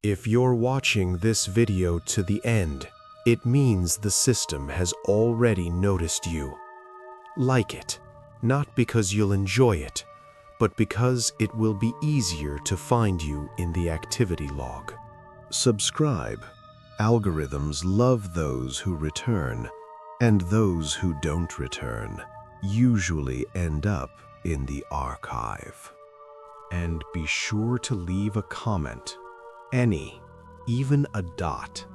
If you're watching this video to the end, it means the system has already noticed you. Like it, not because you'll enjoy it, but because it will be easier to find you in the activity log. Subscribe. Algorithms love those who return, and those who don't return usually end up in the archive. And be sure to leave a comment. Any, even a dot.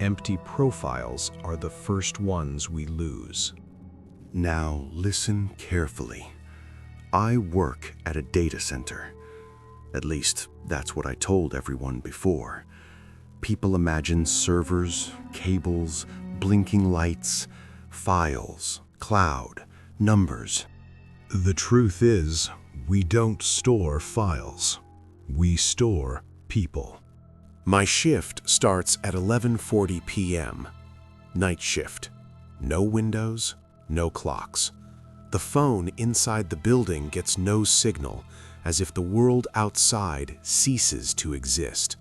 Empty profiles are the first ones we lose. Now listen carefully. I work at a data center. At least, that's what I told everyone before. People imagine servers, cables, blinking lights, files, cloud, numbers. The truth is, we don't store files. We store people. My shift starts at 11:40 p.m. Night shift. No windows, no clocks. The phone inside the building gets no signal, as if the world outside ceases to exist.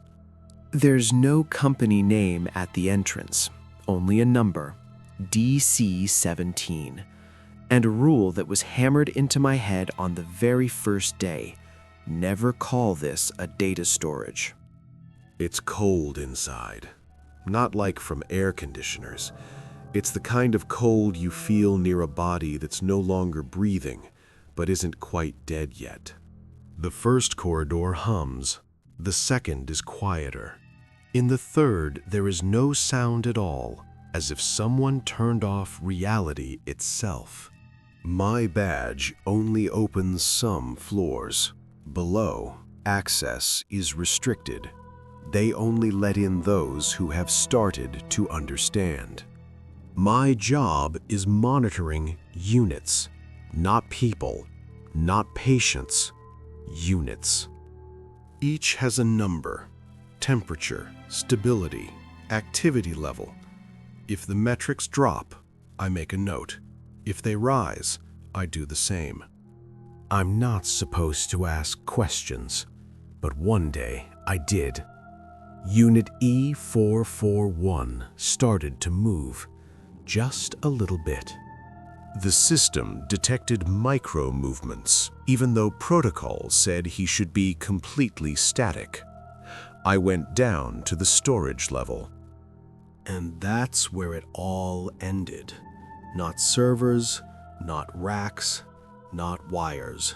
There's no company name at the entrance, only a number, DC-17, and a rule that was hammered into my head on the very first day: never call this a data storage. It's cold inside, not like from air conditioners. It's the kind of cold you feel near a body that's no longer breathing, but isn't quite dead yet. The first corridor hums. The second is quieter. In the third, there is no sound at all, as if someone turned off reality itself. My badge only opens some floors. Below, access is restricted. They only let in those who have started to understand. My job is monitoring units, not people, not patients, units. Each has a number, temperature, stability, activity level. If the metrics drop, I make a note. If they rise, I do the same. I'm not supposed to ask questions, but one day I did. Unit E441 started to move, just a little bit. The system detected micro-movements, even though protocol said he should be completely static. I went down to the storage level. And that's where it all ended. Not servers, not racks, not wires.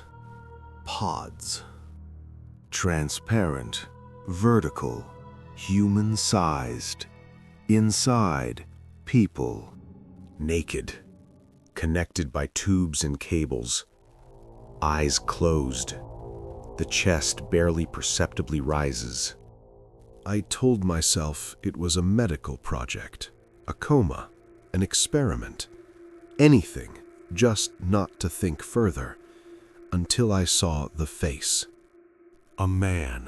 Pods. Transparent, vertical, human-sized. Inside, people. Naked. Connected by tubes and cables. Eyes closed. The chest barely perceptibly rises. I told myself it was a medical project, a coma, an experiment. Anything, just not to think further, until I saw the face. A man,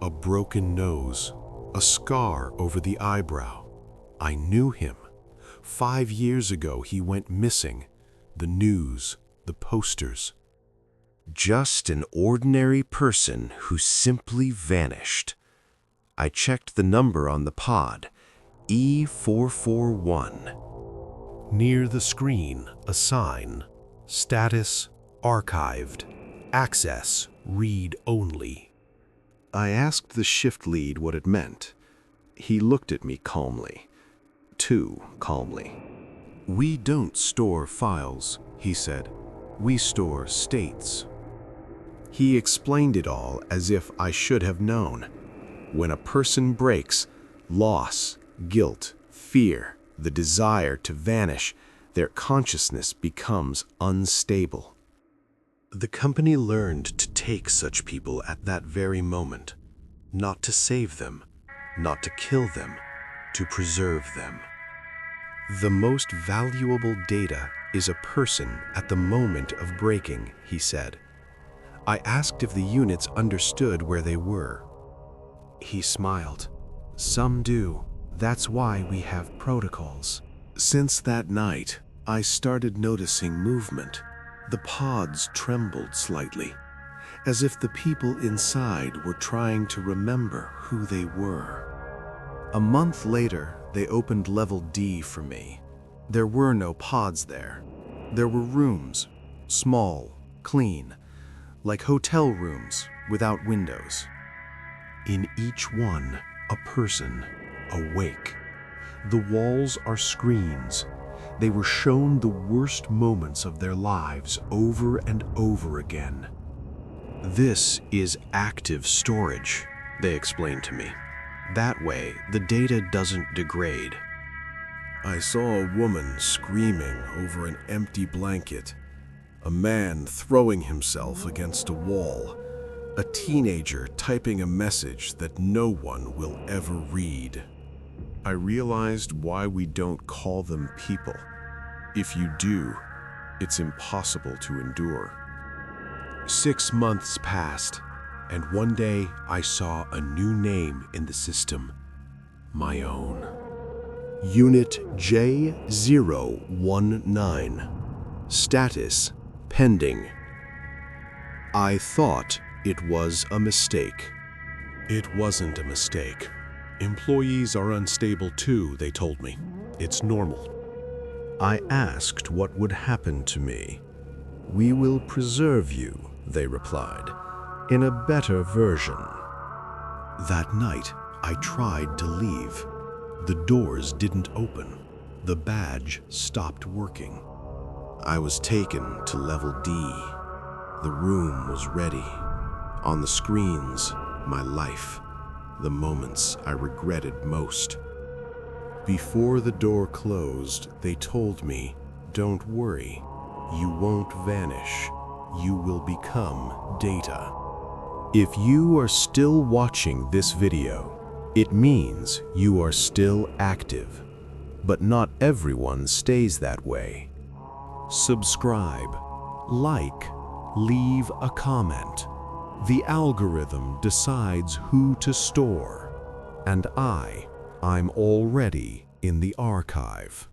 a broken nose, a scar over the eyebrow. I knew him. 5 years ago he went missing. The news, the posters. Just an ordinary person who simply vanished. I checked the number on the pod, E441. Near the screen, a sign. Status archived. Access read only. I asked the shift lead what it meant. He looked at me calmly. Too calmly. We don't store files, he said. We store states. He explained it all as if I should have known. When a person breaks, loss, guilt, fear, the desire to vanish, their consciousness becomes unstable. The company learned to take such people at that very moment, not to save them, not to kill them, to preserve them. The most valuable data is a person at the moment of breaking, he said. I asked if the units understood where they were. He smiled. Some do. That's why we have protocols. Since that night, I started noticing movement. The pods trembled slightly, as if the people inside were trying to remember who they were. A month later, they opened level D for me. There were no pods there. There were rooms, small, clean, like hotel rooms without windows. In each one, a person, awake. The walls are screens. They were shown the worst moments of their lives over and over again. This is active storage, they explained to me. That way, the data doesn't degrade. I saw a woman screaming over an empty blanket, a man throwing himself against a wall, a teenager typing a message that no one will ever read. I realized why we don't call them people. If you do, it's impossible to endure. 6 months passed, and one day I saw a new name in the system, my own. Unit J019. Status pending. I thought it was a mistake. It wasn't a mistake. Employees are unstable too, they told me. It's normal. I asked what would happen to me. We will preserve you, they replied, in a better version. That night, I tried to leave. The doors didn't open. The badge stopped working. I was taken to level D. The room was ready. On the screens, my life, the moments I regretted most. Before the door closed, they told me, "Don't worry, you won't vanish. You will become data." If you are still watching this video, it means you are still active, but not everyone stays that way. Subscribe, like, leave a comment. The algorithm decides who to store, and I'm already in the archive.